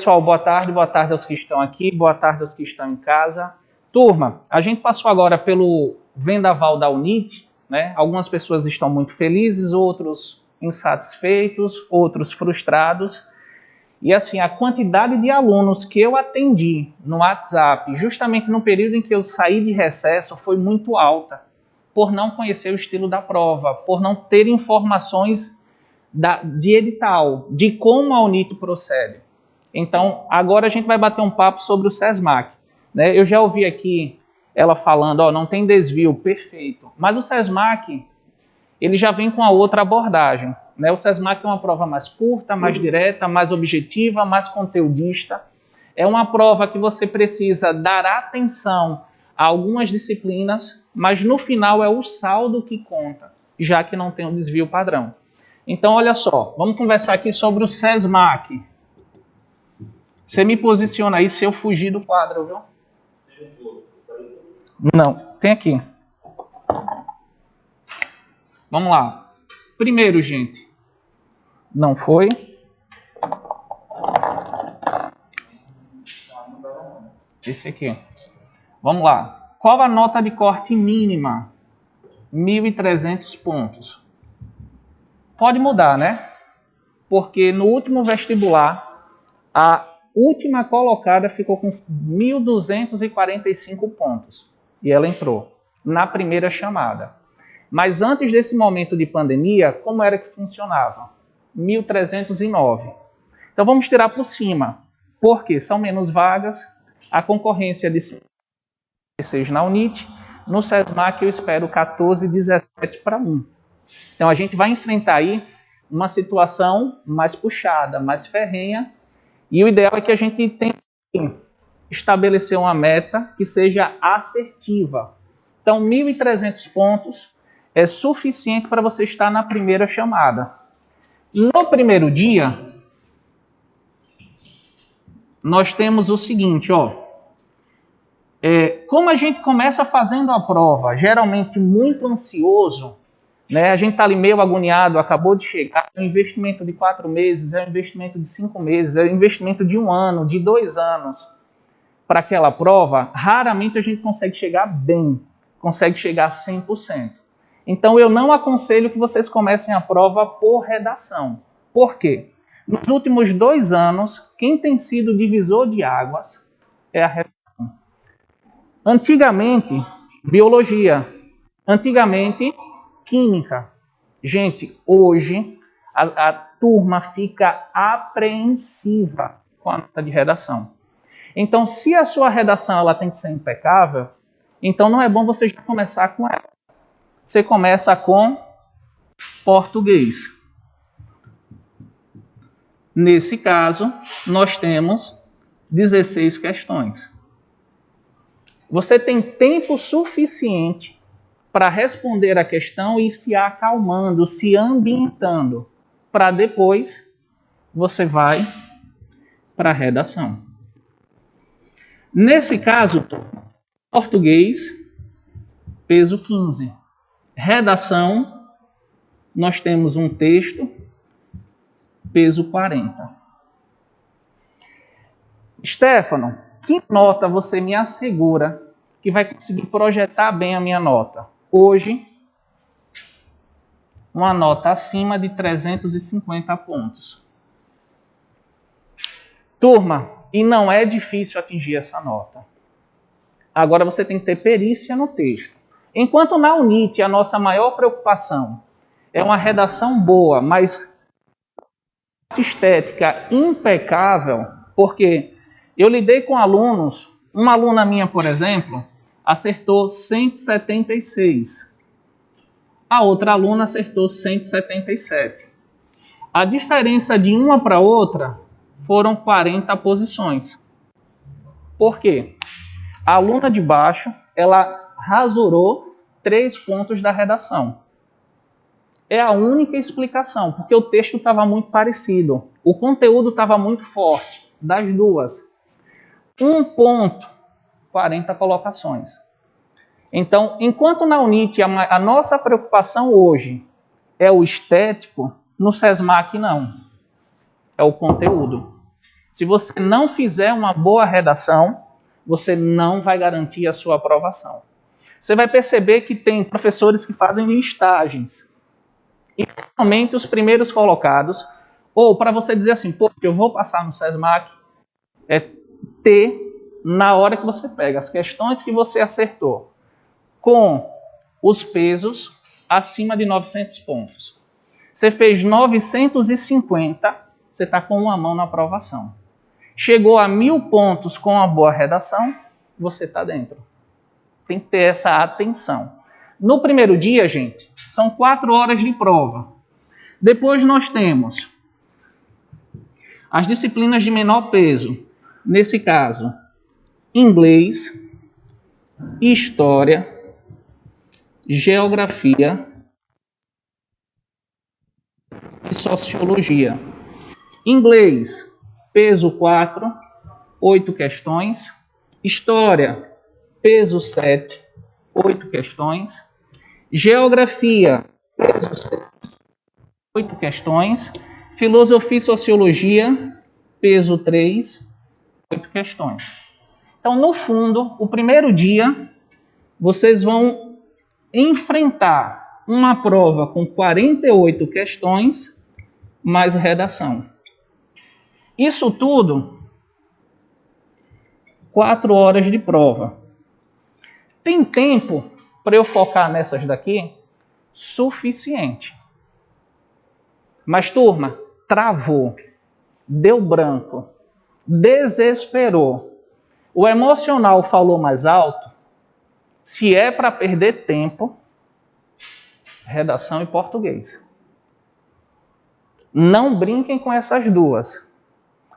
pessoal, boa tarde aos que estão aqui, boa tarde aos que estão em casa. Turma, a gente passou agora pelo vendaval da UNIT, né? Algumas pessoas estão muito felizes, outros insatisfeitos, outros frustrados. E assim, a quantidade de alunos que eu atendi no WhatsApp, justamente no período em que eu saí de recesso, foi muito alta, por não conhecer o estilo da prova, por não ter informações de edital, de como a UNIT procede. Então, agora a gente vai bater um papo sobre o SESMAC, né? Eu já ouvi aqui ela falando, ó, não tem desvio, perfeito. Mas o SESMAC, ele já vem com a outra abordagem, né? O SESMAC é uma prova mais curta, mais direta, mais objetiva, mais conteudista. É uma prova que você precisa dar atenção a algumas disciplinas, mas no final é o saldo que conta, já que não tem um desvio padrão. Então, olha só, vamos conversar aqui sobre o SESMAC. Você me posiciona aí se eu fugir do quadro, viu? Não, tem aqui. Vamos lá. Primeiro, gente. Não foi. Esse aqui. Vamos lá. Qual a nota de corte mínima? 1.300 pontos. Pode mudar, né? Porque no último vestibular, a última colocada ficou com 1.245 pontos. E ela entrou na primeira chamada. Mas antes desse momento de pandemia, como era que funcionava? 1.309. Então vamos tirar por cima. Porque são menos vagas, a concorrência de 6 na UNIT, no SESMAC eu espero 14, 17 para 1. Então a gente vai enfrentar aí uma situação mais puxada, mais ferrenha, e o ideal é que a gente tenha que estabelecer uma meta que seja assertiva. Então 1.300 pontos é suficiente para você estar na primeira chamada. No primeiro dia, nós temos o seguinte, ó. Como a gente começa fazendo a prova, geralmente muito ansioso, né? A gente está ali meio agoniado, acabou de chegar, é um investimento de 4 meses, é um investimento de 5 meses, é um investimento de 1 ano, de 2 anos para aquela prova, raramente a gente consegue chegar bem, consegue chegar a 100%. Então eu não aconselho que vocês comecem a prova por redação. Por quê? Nos últimos 2 anos, quem tem sido divisor de águas é a redação. Antigamente, biologia. Antigamente, química. Gente, hoje a turma fica apreensiva com a nota de redação. Então, se a sua redação ela tem que ser impecável, então não é bom você já começar com ela. Você começa com português. Nesse caso, nós temos 16 questões. Você tem tempo suficiente para responder a questão e se acalmando, se ambientando, para depois você vai para a redação. Nesse caso, português, peso 15. Redação, nós temos um texto, peso 40. Stefano, que nota você me assegura que vai conseguir projetar bem a minha nota? Hoje, uma nota acima de 350 pontos. Turma, e não é difícil atingir essa nota. Agora você tem que ter perícia no texto. Enquanto na UNIT a nossa maior preocupação é uma redação boa, mas estética impecável, porque eu lidei com alunos, uma aluna minha, por exemplo, acertou 176. A outra aluna acertou 177. A diferença de uma para outra foram 40 posições. Por quê? A aluna de baixo, ela rasurou 3 pontos da redação. É a única explicação, porque o texto estava muito parecido. O conteúdo estava muito forte, das duas. 1 ponto, 40 colocações. Então, enquanto na UNIT a nossa preocupação hoje é o estético, no SESMAC não. É o conteúdo. Se você não fizer uma boa redação, você não vai garantir a sua aprovação. Você vai perceber que tem professores que fazem listagens. E realmente os primeiros colocados, ou para você dizer assim, pô, eu vou passar no SESMAC, é ter, na hora que você pega as questões que você acertou, com os pesos acima de 900 pontos. Você fez 950, você está com uma mão na aprovação. Chegou a 1000 pontos com uma boa redação, você está dentro. Tem que ter essa atenção. No primeiro dia, gente, são 4 horas de prova. Depois nós temos as disciplinas de menor peso. Nesse caso, inglês, história, geografia e sociologia. Inglês, peso 4, 8 questões. História, peso 7, 8 questões. Geografia, peso 7, 8 questões. Filosofia e sociologia, peso 3, 8 questões. Então, no fundo, o primeiro dia, vocês vão enfrentar uma prova com 48 questões, mais redação. Isso tudo, 4 horas de prova. Tem tempo para eu focar nessas daqui? Suficiente. Mas, turma, travou, deu branco, desesperou. O emocional falou mais alto. Se é para perder tempo, redação e português. Não brinquem com essas duas.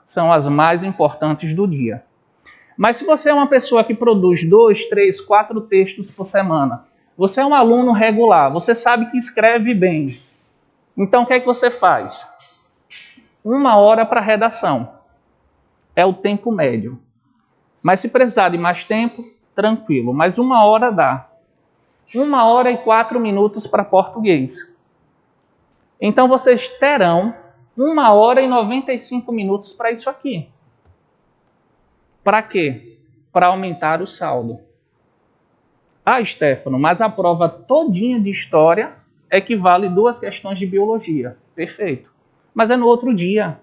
São as mais importantes do dia. Mas se você é uma pessoa que produz 2, 3, 4 textos por semana, você é um aluno regular, você sabe que escreve bem. Então o que é que você faz? 1 hora para redação. É o tempo médio. Mas se precisar de mais tempo, tranquilo. Mas 1 hora dá. 1 hora e 4 minutos para português. Então vocês terão 1 hora e 95 minutos para isso aqui. Para quê? Para aumentar o saldo. Ah, Stefano, mas a prova todinha de história equivale 2 questões de biologia. Perfeito. Mas é no outro dia.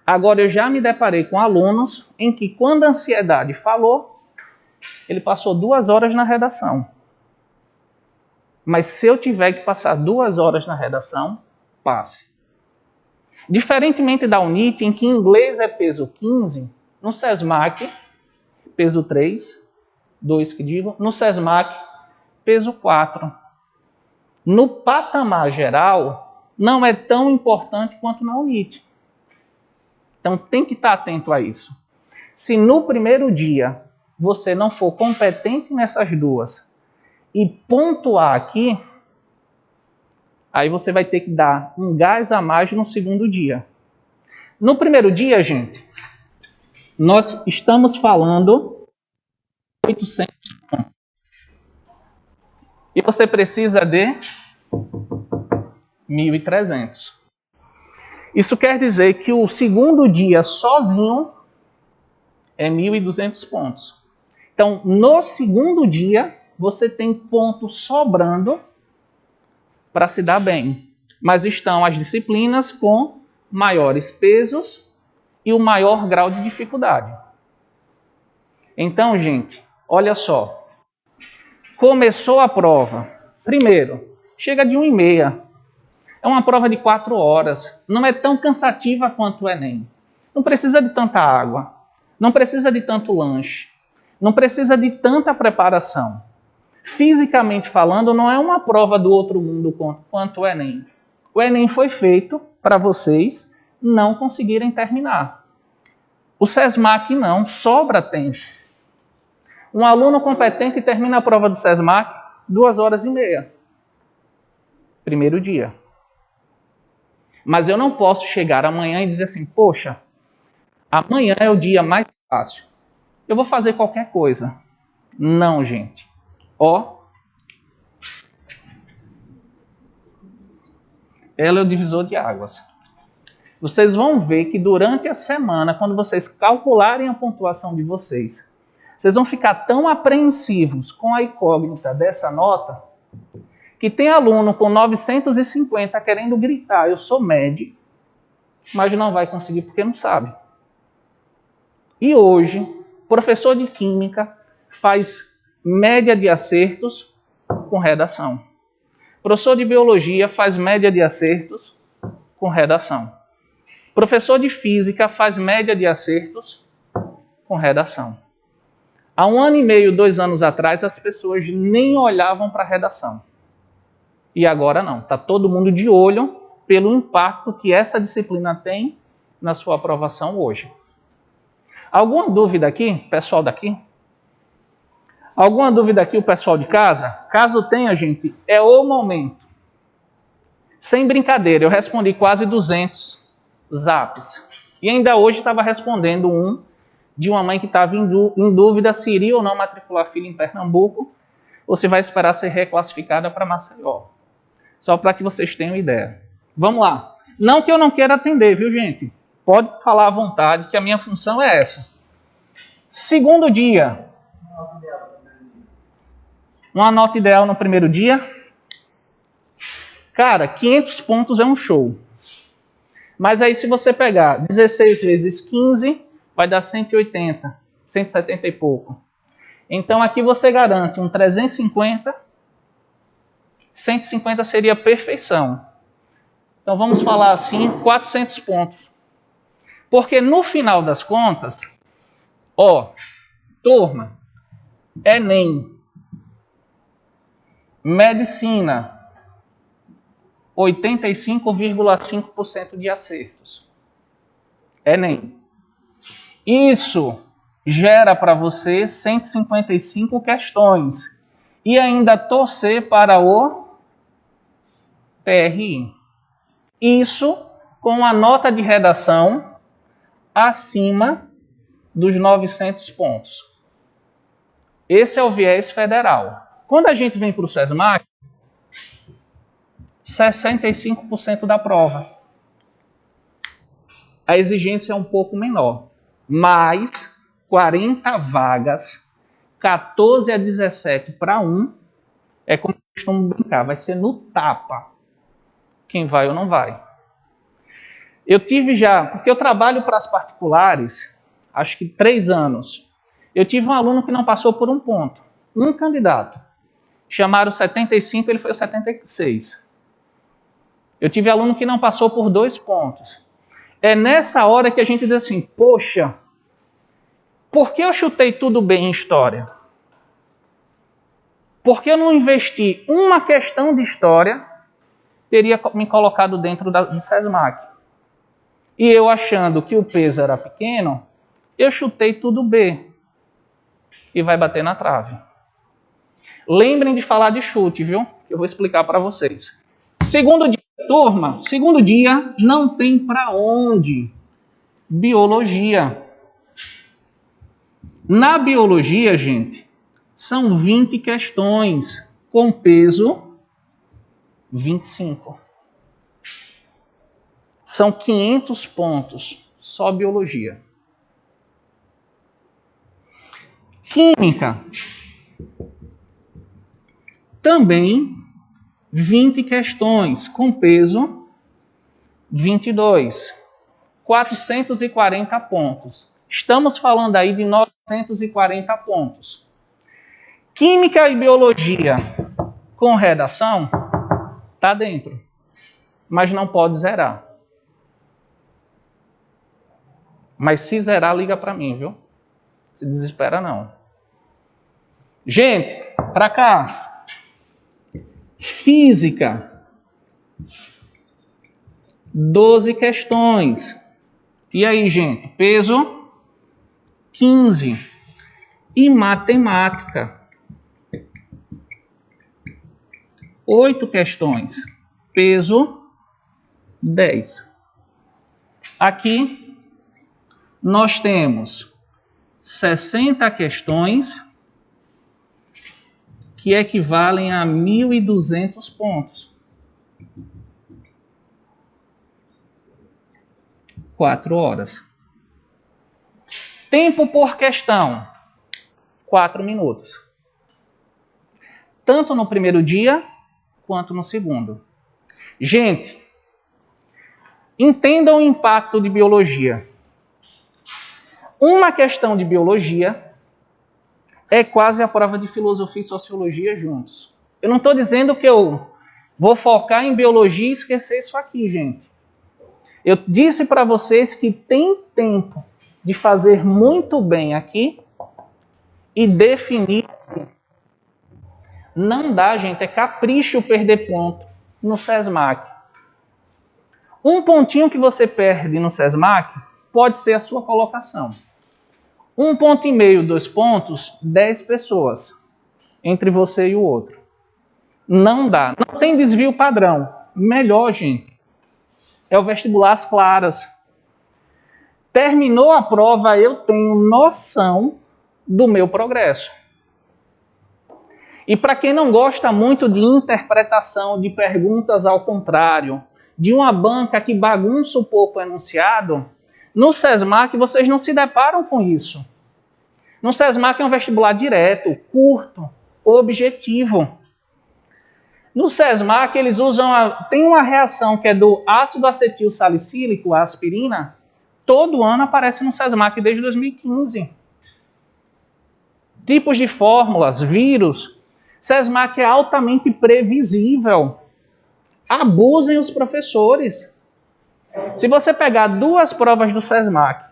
Agora, eu já me deparei com alunos em que, quando a ansiedade falou, ele passou 2 horas na redação. Mas se eu tiver que passar 2 horas na redação, passe. Diferentemente da UNIT, em que inglês é peso 15, no SESMAC, peso 3, 2 que digo, no SESMAC, peso 4. No patamar geral, não é tão importante quanto na UNIT. Então tem que estar atento a isso. Se no primeiro dia você não for competente nessas duas e pontuar aqui, aí você vai ter que dar um gás a mais no segundo dia. No primeiro dia, gente, nós estamos falando 800 pontos. E você precisa de 1.300. Isso quer dizer que o segundo dia sozinho é 1.200 pontos. Então, no segundo dia, você tem pontos sobrando para se dar bem. Mas estão as disciplinas com maiores pesos e o maior grau de dificuldade. Então, gente, olha só. Começou a prova. Primeiro, chega de 1h30. É uma prova de 4 horas. Não é tão cansativa quanto o Enem. Não precisa de tanta água. Não precisa de tanto lanche. Não precisa de tanta preparação. Fisicamente falando, não é uma prova do outro mundo quanto o Enem. O Enem foi feito para vocês não conseguirem terminar. O SESMAC não, sobra tempo. Um aluno competente termina a prova do SESMAC 2h30. Primeiro dia. Mas eu não posso chegar amanhã e dizer assim, poxa, amanhã é o dia mais fácil. Eu vou fazer qualquer coisa. Não, gente. Ó, ela é o divisor de águas. vocês vão ver que durante a semana, quando vocês calcularem a pontuação de vocês, vocês vão ficar tão apreensivos com a incógnita dessa nota, que tem aluno com 950 querendo gritar, eu sou médio, mas não vai conseguir porque não sabe. E hoje, professor de química faz média de acertos com redação. Professor de biologia faz média de acertos com redação. Professor de física faz média de acertos com redação. Há 1 ano e meio, 2 anos atrás, as pessoas nem olhavam para a redação. E agora não. Está todo mundo de olho pelo impacto que essa disciplina tem na sua aprovação hoje. Alguma dúvida aqui, pessoal daqui? Alguma dúvida aqui, o pessoal de casa? Caso tenha, gente, é o momento. Sem brincadeira, eu respondi quase 200 zaps. E ainda hoje estava respondendo um de uma mãe que estava em dúvida se iria ou não matricular filho em Pernambuco ou se vai esperar ser reclassificada para Maceió. Só para que vocês tenham ideia. Vamos lá. Não que eu não queira atender, viu, gente? Pode falar à vontade, que a minha função é essa. Segundo dia. Uma nota ideal no primeiro dia? Cara, 500 pontos é um show. Mas aí se você pegar 16 vezes 15, vai dar 180, 170 e pouco. Então aqui você garante um 350, 150 seria perfeição. Então vamos falar assim, 400 pontos. Porque no final das contas, turma, Enem, medicina, 85,5% de acertos. Enem. Isso gera para você 155 questões. E ainda torcer para o TRI. Isso com a nota de redação acima dos 900 pontos. Esse é o viés federal. Quando a gente vem para o SESMAC, 65% da prova. A exigência é um pouco menor, mas 40 vagas, 14 a 17 para 1, é como costumam brincar, vai ser no tapa. Quem vai ou não vai. Eu tive já, porque eu trabalho para as particulares, acho que 3 anos. Eu tive um aluno que não passou por um ponto. Um candidato. Chamaram 75, ele foi 76. Eu tive aluno que não passou por 2 pontos. É nessa hora que a gente diz assim, poxa, por que eu chutei tudo bem em história? Por que eu não investi uma questão de história, teria me colocado dentro do SESMAC? E eu achando que o peso era pequeno, eu chutei tudo B. E vai bater na trave. Lembrem de falar de chute, viu? Eu vou explicar para vocês. Segundo dia, turma, segundo dia não tem para onde. Biologia. Na biologia, gente, são 20 questões com peso 25. São 500 pontos, só biologia. Química. Também 20 questões com peso 22. 440 pontos. Estamos falando aí de 940 pontos. Química e biologia com redação está dentro, mas não pode zerar. Mas se zerar, liga para mim, viu? Se desespera não. Gente, para cá. Física. 12 questões. E aí, gente? Peso 15. E matemática. 8 questões. Peso 10. Aqui nós temos 60 questões que equivalem a 1.200 pontos. 4 horas. Tempo por questão, 4 minutos. Tanto no primeiro dia, quanto no segundo. Gente, entendam o impacto de biologia. Uma questão de biologia é quase a prova de filosofia e sociologia juntos. Eu não estou dizendo que eu vou focar em biologia e esquecer isso aqui, gente. Eu disse para vocês que tem tempo de fazer muito bem aqui e definir. Não dá, gente, é capricho perder ponto no SESMAC. Um pontinho que você perde no SESMAC pode ser a sua colocação. 1,5 ponto, 2 pontos, 10 pessoas entre você e o outro. Não dá. Não tem desvio padrão. Melhor, gente, é o vestibular às claras. Terminou a prova, eu tenho noção do meu progresso. E para quem não gosta muito de interpretação, de perguntas ao contrário, de uma banca que bagunça um pouco o enunciado, no SESMAC vocês não se deparam com isso. No SESMAC é um vestibular direto, curto, objetivo. No SESMAC eles usam, tem uma reação que é do ácido acetil salicílico, a aspirina, todo ano aparece no SESMAC desde 2015. Tipos de fórmulas, vírus. SESMAC é altamente previsível. Abusem os professores. Se você pegar 2 provas do SESMAC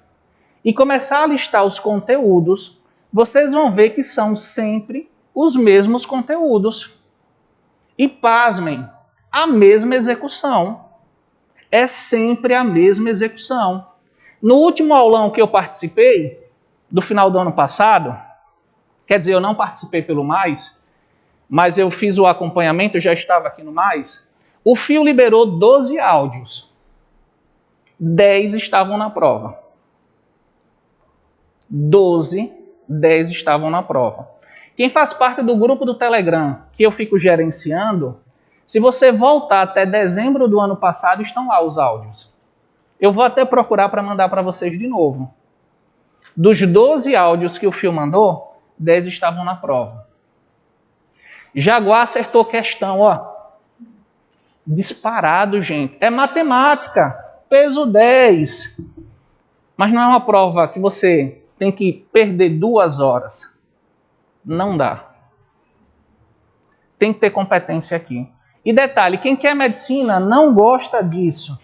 e começar a listar os conteúdos, vocês vão ver que são sempre os mesmos conteúdos. E pasmem, a mesma execução. É sempre a mesma execução. No último aulão que eu participei, do final do ano passado, quer dizer, eu não participei pelo Mais, mas eu fiz o acompanhamento, eu já estava aqui no Mais, o Fio liberou 12 áudios. 10 estavam na prova. 10 estavam na prova. Quem faz parte do grupo do Telegram, que eu fico gerenciando, se você voltar até dezembro do ano passado, estão lá os áudios. Eu vou até procurar para mandar para vocês de novo. Dos 12 áudios que o Fio mandou, 10 estavam na prova. Jaguar acertou questão, ó. Disparado, gente. É matemática. Peso 10. Mas não é uma prova que você tem que perder 2 horas. Não dá. Tem que ter competência aqui. E detalhe, quem quer medicina não gosta disso.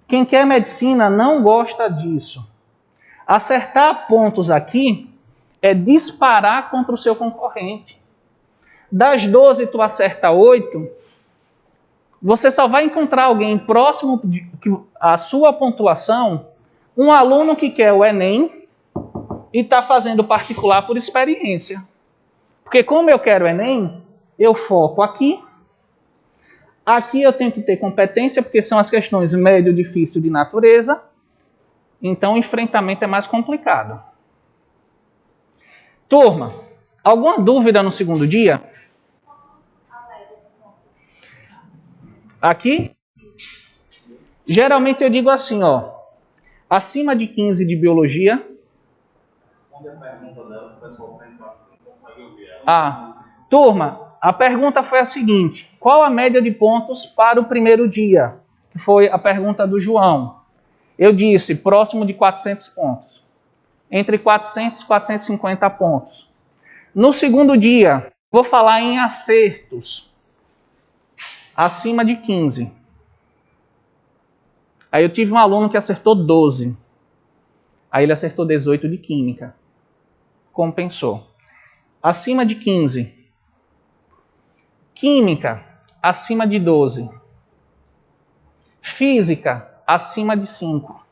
Quem quer medicina não gosta disso. Acertar pontos aqui é disparar contra o seu concorrente. Das 12, tu acerta 8, você só vai encontrar alguém próximo à sua pontuação, um aluno que quer o Enem e está fazendo particular por experiência. Porque como eu quero o Enem, eu foco aqui. Aqui eu tenho que ter competência, porque são as questões médio difícil de natureza. Então o enfrentamento é mais complicado. Turma, alguma dúvida no segundo dia? Aqui? Geralmente eu digo assim, ó. Acima de 15 de biologia. Turma, a pergunta foi a seguinte. Qual a média de pontos para o primeiro dia? Que foi a pergunta do João. Eu disse próximo de 400 pontos. Entre 400 e 450 pontos. No segundo dia, vou falar em acertos. Acima de 15. Aí eu tive um aluno que acertou 12. Aí ele acertou 18 de química. Compensou. Acima de 15. Química, acima de 12. Física, acima de 5.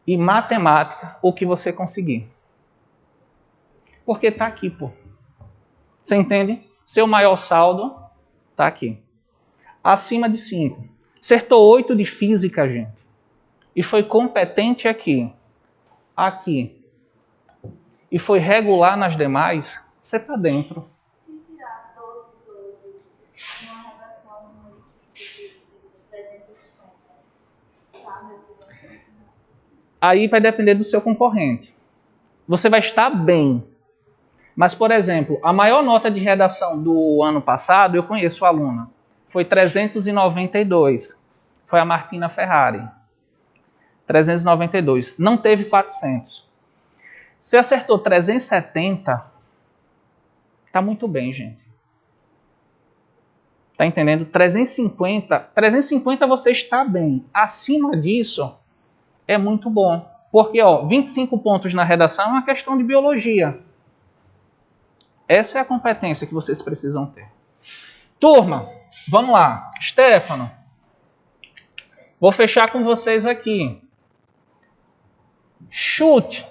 E matemática, o que você conseguir. Porque está aqui, pô. Você entende? Seu maior saldo está aqui. Acima de 5. Acertou 8 de física, gente. E foi competente aqui. Aqui. E foi regular nas demais. Você está dentro. Se tirar 12, 12, uma redação acima de 350, tá aí vai depender do seu concorrente. Você vai estar bem. Mas, por exemplo, a maior nota de redação do ano passado, eu conheço a aluna, foi 392. Foi a Martina Ferrari. 392. Não teve 400. Você acertou 370, tá muito bem, gente. Tá entendendo? 350 você está bem. Acima disso, é muito bom. Porque, 25 pontos na redação é uma questão de biologia. Essa é a competência que vocês precisam ter. Turma, vamos lá. Stefano, vou fechar com vocês aqui. Chute.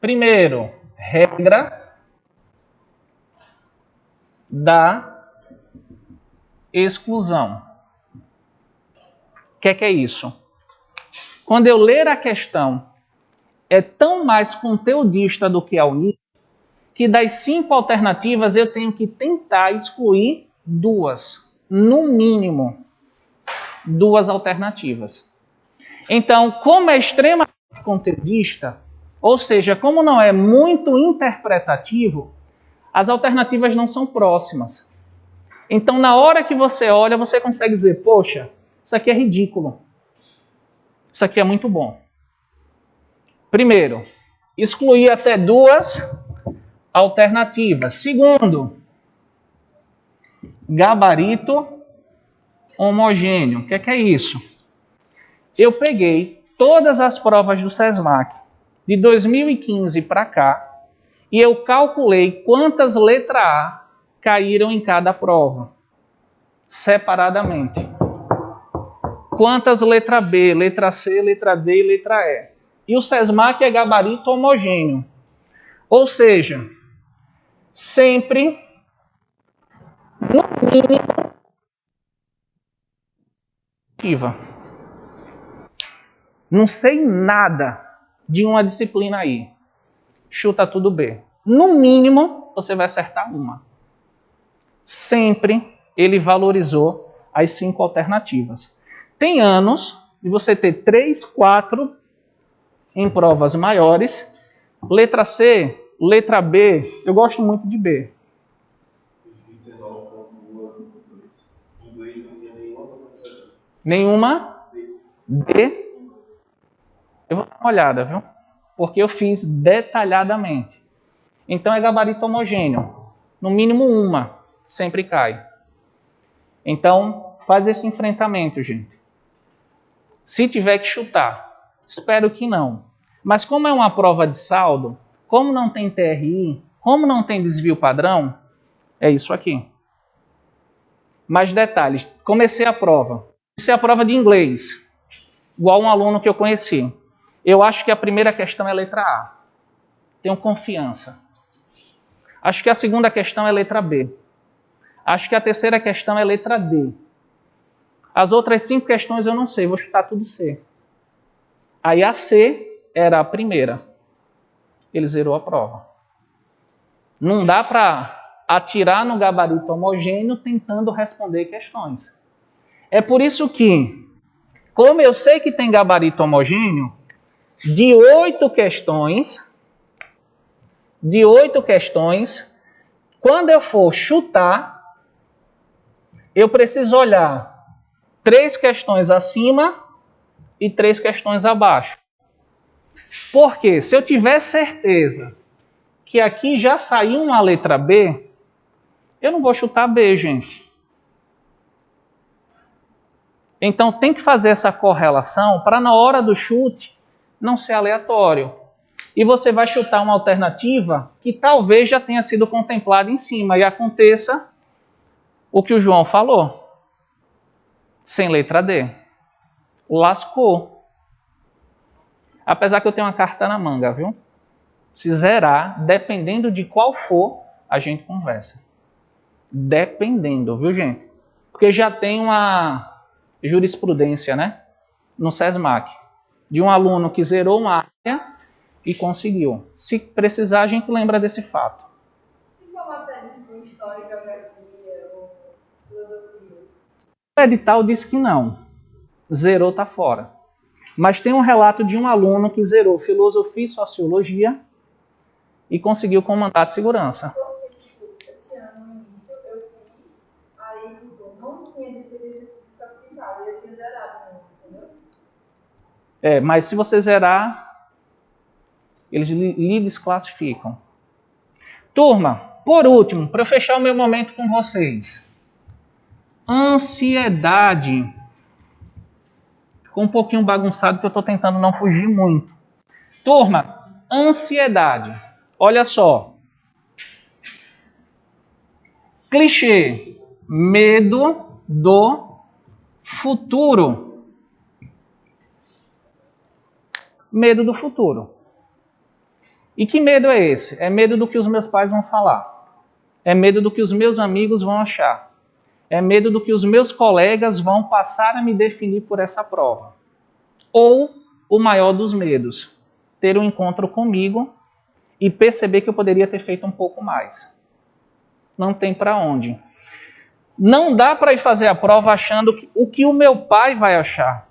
Primeiro, regra da exclusão. O que é isso? Quando eu ler a questão, é tão mais conteudista do que a UNI, que das 5 alternativas eu tenho que tentar excluir 2. No mínimo, 2 alternativas. Então, como é extremamente conteudista, ou seja, como não é muito interpretativo, as alternativas não são próximas. Então, na hora que você olha, você consegue dizer, poxa, isso aqui é ridículo. Isso aqui é muito bom. Primeiro, excluir até 2 alternativas. Segundo, gabarito homogêneo. O que é isso? Eu peguei todas as provas do SESMAC de 2015 para cá e eu calculei quantas letra A caíram em cada prova, separadamente. Quantas letra B, letra C, letra D e letra E. E o SESMAC é gabarito homogêneo. Ou seja, sempre, no mínimo, não sei nada de uma disciplina aí. Chuta tudo B. No mínimo, você vai acertar uma. Sempre ele valorizou as 5 alternativas. Tem anos de você ter 3, 4 em provas maiores. Letra C, letra B, eu gosto muito de B. Nenhuma? D? Eu vou dar uma olhada, viu? Porque eu fiz detalhadamente. Então é gabarito homogêneo. No mínimo uma, sempre cai. Então, faz esse enfrentamento, gente. Se tiver que chutar, espero que não. Mas como é uma prova de saldo, como não tem TRI, como não tem desvio padrão, é isso aqui. Mais detalhes. Comecei a prova. Comecei a prova de inglês. Igual um aluno que eu conheci. Eu acho que a primeira questão é letra A. Tenho confiança. Acho que a segunda questão é letra B. Acho que a terceira questão é letra D. As outras 5 questões eu não sei, vou chutar tudo C. Aí a C era a primeira. Ele zerou a prova. Não dá para atirar no gabarito homogêneo tentando responder questões. É por isso que, como eu sei que tem gabarito homogêneo, de 8 questões, quando eu for chutar, eu preciso olhar 3 questões acima e 3 questões abaixo. Porque se eu tiver certeza que aqui já saiu uma letra B, eu não vou chutar B, gente. Então tem que fazer essa correlação para na hora do chute não ser aleatório. E você vai chutar uma alternativa que talvez já tenha sido contemplada em cima e aconteça o que o João falou. Sem letra D. Lascou. Apesar que eu tenho uma carta na manga, viu? Se zerar, dependendo de qual for, a gente conversa. Dependendo, viu, gente? Porque já tem uma jurisprudência, né? No SESMAC. De um aluno que zerou uma área e conseguiu. Se precisar, a gente lembra desse fato. Se for matéria de história, geografia ou filosofia? O edital disse que não. Zerou, tá fora. Mas tem um relato de um aluno que zerou filosofia e sociologia e conseguiu com mandato de segurança. Porque, tipo, esse ano no início eu fiz, aí, tipo, não tinha despedida aplicada, eu tinha zerado, entendeu? Mas se você zerar, eles lhe desclassificam. Turma, por último, para eu fechar o meu momento com vocês. Ansiedade. Ficou um pouquinho bagunçado que eu estou tentando não fugir muito. Turma, ansiedade. Olha só. Clichê. Medo do futuro. Medo do futuro. E que medo é esse? É medo do que os meus pais vão falar. É medo do que os meus amigos vão achar. É medo do que os meus colegas vão passar a me definir por essa prova. Ou, o maior dos medos, ter um encontro comigo e perceber que eu poderia ter feito um pouco mais. Não tem para onde. Não dá para ir fazer a prova achando o que o meu pai vai achar.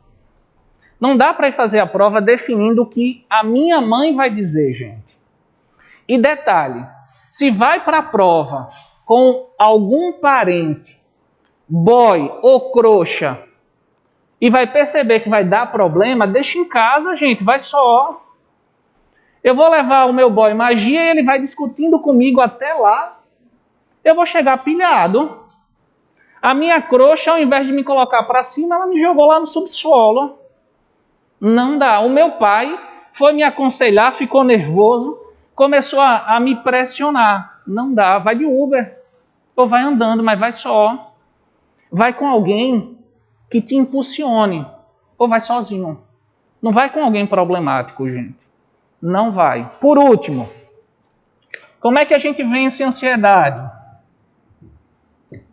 Não dá para ir fazer a prova definindo o que a minha mãe vai dizer, gente. E detalhe, se vai para a prova com algum parente, boy ou trouxa, e vai perceber que vai dar problema, deixa em casa, gente, vai só. Eu vou levar o meu boy magia e ele vai discutindo comigo até lá. Eu vou chegar pilhado. A minha trouxa, ao invés de me colocar para cima, ela me jogou lá no subsolo. Não dá. O meu pai foi me aconselhar, ficou nervoso, começou a me pressionar. Não dá. Vai de Uber. Ou vai andando, mas vai só. Vai com alguém que te impulsione. Ou vai sozinho. Não vai com alguém problemático, gente. Não vai. Por último, como é que a gente vence a ansiedade?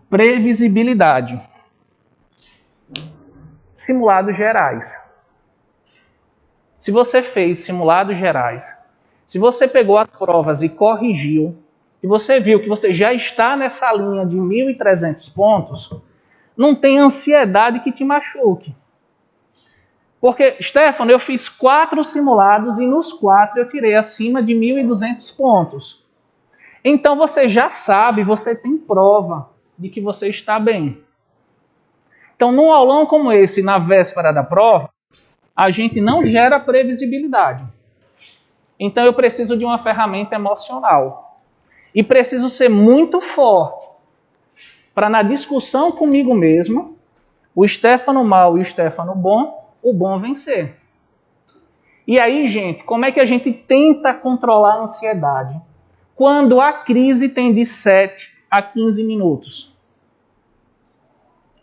Previsibilidade. Simulados gerais. Se você fez simulados gerais, se você pegou as provas e corrigiu, e você viu que você já está nessa linha de 1.300 pontos, não tem ansiedade que te machuque. Porque, Stefano, eu fiz 4 simulados e nos 4 eu tirei acima de 1.200 pontos. Então você já sabe, você tem prova de que você está bem. Então, num aulão como esse, na véspera da prova, a gente não gera previsibilidade. Então eu preciso de uma ferramenta emocional. E preciso ser muito forte para na discussão comigo mesmo, o Stefano mal e o Stefano bom, o bom vencer. E aí, gente, como é que a gente tenta controlar a ansiedade? Quando a crise tem de 7 a 15 minutos.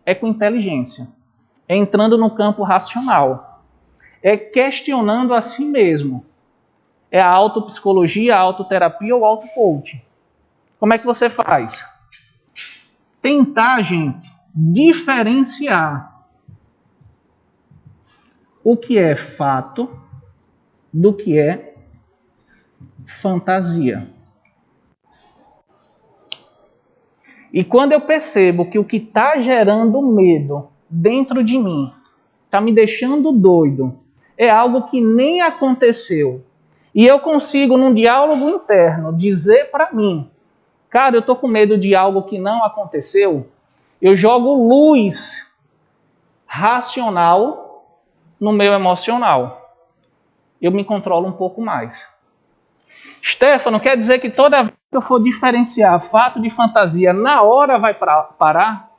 É com inteligência. É entrando no campo racional. É questionando a si mesmo. É a autopsicologia, a autoterapia ou autocoaching. Como é que você faz? Tentar, gente, diferenciar o que é fato do que é fantasia. E quando eu percebo que o que está gerando medo dentro de mim, está me deixando doido, é algo que nem aconteceu, e eu consigo, num diálogo interno, dizer para mim, cara, eu estou com medo de algo que não aconteceu, eu jogo luz racional no meu emocional. Eu me controlo um pouco mais. Stefano, quer dizer que toda vez que eu for diferenciar fato de fantasia, na hora vai parar?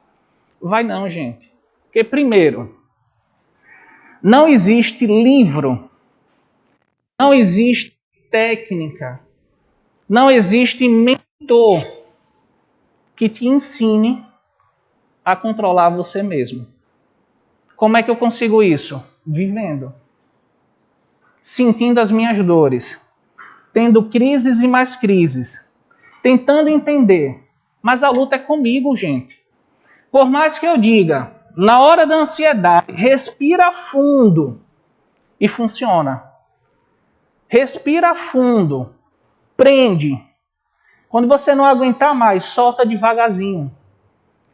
Vai não, gente. Porque, primeiro, não existe livro, não existe técnica, não existe mentor que te ensine a controlar você mesmo. Como é que eu consigo isso? Vivendo. Sentindo as minhas dores. Tendo crises e mais crises. Tentando entender. Mas a luta é comigo, gente. Por mais que eu diga, na hora da ansiedade, respira fundo. E funciona. Respira fundo. Prende. Quando você não aguentar mais, solta devagarzinho.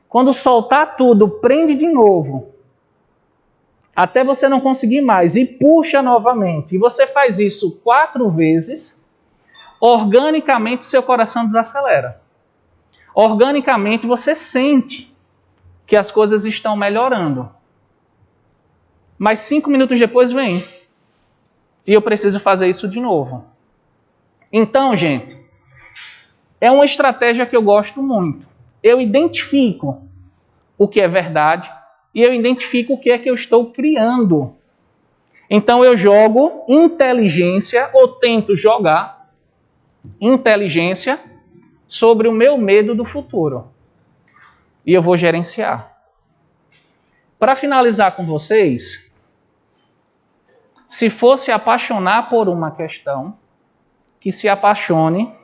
Quando soltar tudo, prende de novo. até você não conseguir mais, e puxa novamente. E você faz isso 4 vezes, organicamente seu coração desacelera. Organicamente você sente que as coisas estão melhorando. Mas 5 minutos depois vem. E eu preciso fazer isso de novo. Então, gente, é uma estratégia que eu gosto muito. Eu identifico o que é verdade e eu identifico o que é que eu estou criando. Então eu jogo inteligência, ou tento jogar inteligência sobre o meu medo do futuro. E eu vou gerenciar. Para finalizar com vocês, se fosse apaixonar por uma questão, que se apaixone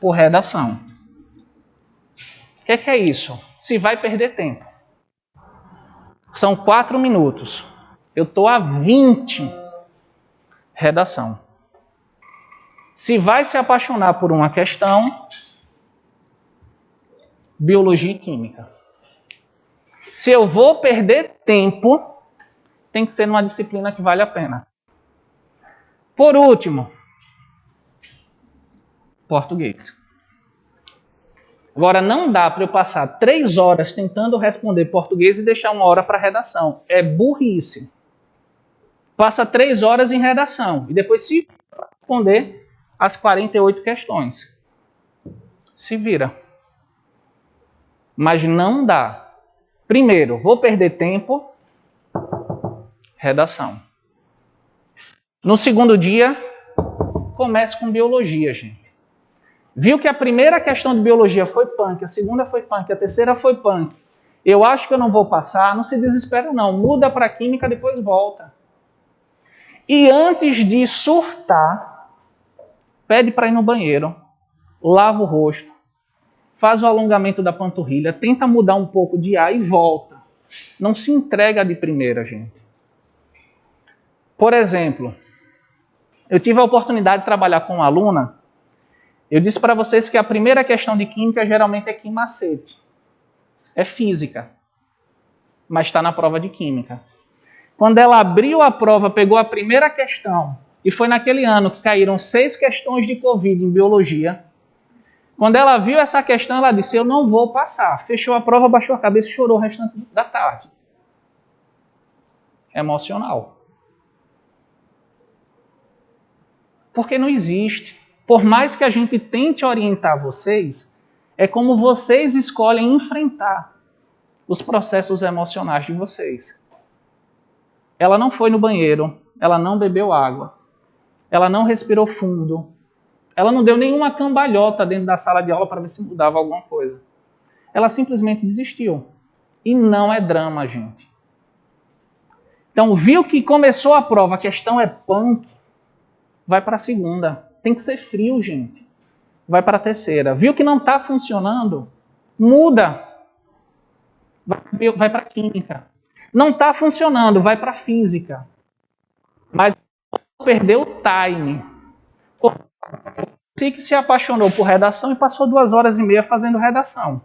por redação. O que é isso? Se vai perder tempo. São 4 minutos. Eu estou a 20 redação. Se vai se apaixonar por uma questão, biologia e química. Se eu vou perder tempo, tem que ser numa disciplina que vale a pena. Por último, português. Agora, não dá para eu passar 3 horas tentando responder português e deixar 1 hora para redação. É burrice. Passa 3 horas em redação e depois se responder as 48 questões. Se vira. Mas não dá. Primeiro, vou perder tempo. Redação. No segundo dia, comece com biologia, gente. Viu que a primeira questão de biologia foi punk, a segunda foi punk, a terceira foi punk. Eu acho que eu não vou passar, não se desespera não. Muda para química, depois volta. E antes de surtar, pede para ir no banheiro, lava o rosto, faz o alongamento da panturrilha, tenta mudar um pouco de ar e volta. Não se entrega de primeira, gente. Por exemplo, eu tive a oportunidade de trabalhar com uma aluna. Eu disse para vocês que a primeira questão de química geralmente é quimacete. É física, mas está na prova de química. Quando ela abriu a prova, pegou a primeira questão, e foi naquele ano que caíram 6 questões de Covid em biologia. Quando ela viu essa questão, ela disse, eu não vou passar. Fechou a prova, baixou a cabeça e chorou o restante da tarde. Emocional. Porque não existe. Por mais que a gente tente orientar vocês, é como vocês escolhem enfrentar os processos emocionais de vocês. Ela não foi no banheiro, ela não bebeu água, ela não respirou fundo, ela não deu nenhuma cambalhota dentro da sala de aula para ver se mudava alguma coisa. Ela simplesmente desistiu. E não é drama, gente. Então, viu que começou a prova, a questão é punk, vai para a segunda. Tem que ser frio, gente. Vai para a terceira. Viu que não está funcionando? Muda. Vai para a química. Não está funcionando, vai para a física. Mas perdeu o time. Você que se apaixonou por redação e passou 2 horas e meia fazendo redação.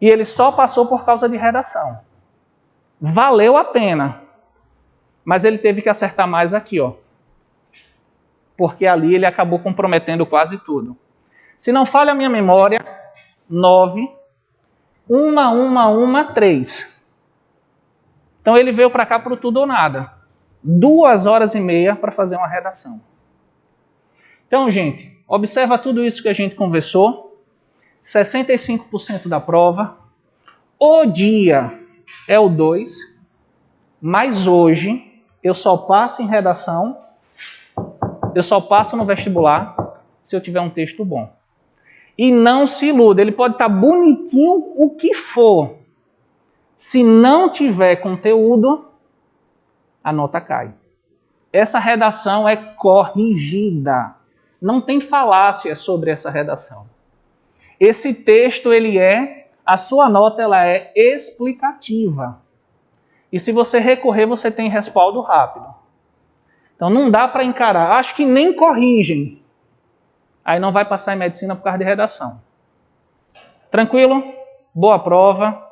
E ele só passou por causa de redação. Valeu a pena. Mas ele teve que acertar mais aqui, ó. Porque ali ele acabou comprometendo quase tudo. Se não falha a minha memória, 9, 3. Então ele veio para cá para o tudo ou nada. 2 horas e meia para fazer uma redação. Então, gente, observa tudo isso que a gente conversou. 65% da prova. O dia é o 2, mas hoje eu só passo em redação. Eu só passo no vestibular se eu tiver um texto bom. E não se iluda, ele pode estar bonitinho o que for. Se não tiver conteúdo, a nota cai. Essa redação é corrigida. Não tem falácia sobre essa redação. Esse texto, a sua nota ela é explicativa. E se você recorrer, você tem respaldo rápido. Então não dá para encarar. Acho que nem corrigem. Aí não vai passar em medicina por causa de redação. Tranquilo? Boa prova.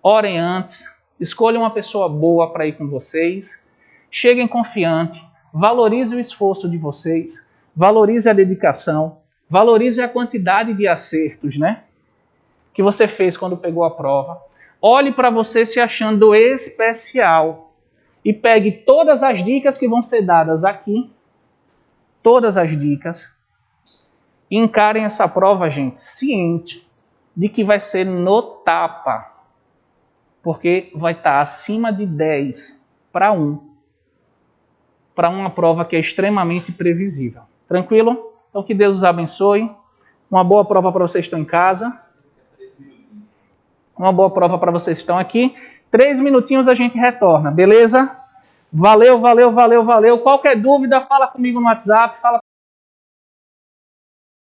orem antes, escolham uma pessoa boa para ir com vocês, cheguem confiante, valorize o esforço de vocês, valorize a dedicação, valorize a quantidade de acertos, né, que você fez quando pegou a prova. Olhe para você se achando especial e pegue todas as dicas que vão ser dadas aqui, todas as dicas, e encarem essa prova, gente, ciente de que vai ser no tapa, porque vai estar acima de 10 para 1, para uma prova que é extremamente previsível. Tranquilo? Então que Deus os abençoe. Uma boa prova para vocês que estão em casa. Uma boa prova para vocês que estão aqui. 3 minutinhos a gente retorna, beleza? Valeu, valeu, valeu, valeu. Qualquer dúvida, fala comigo no WhatsApp, fala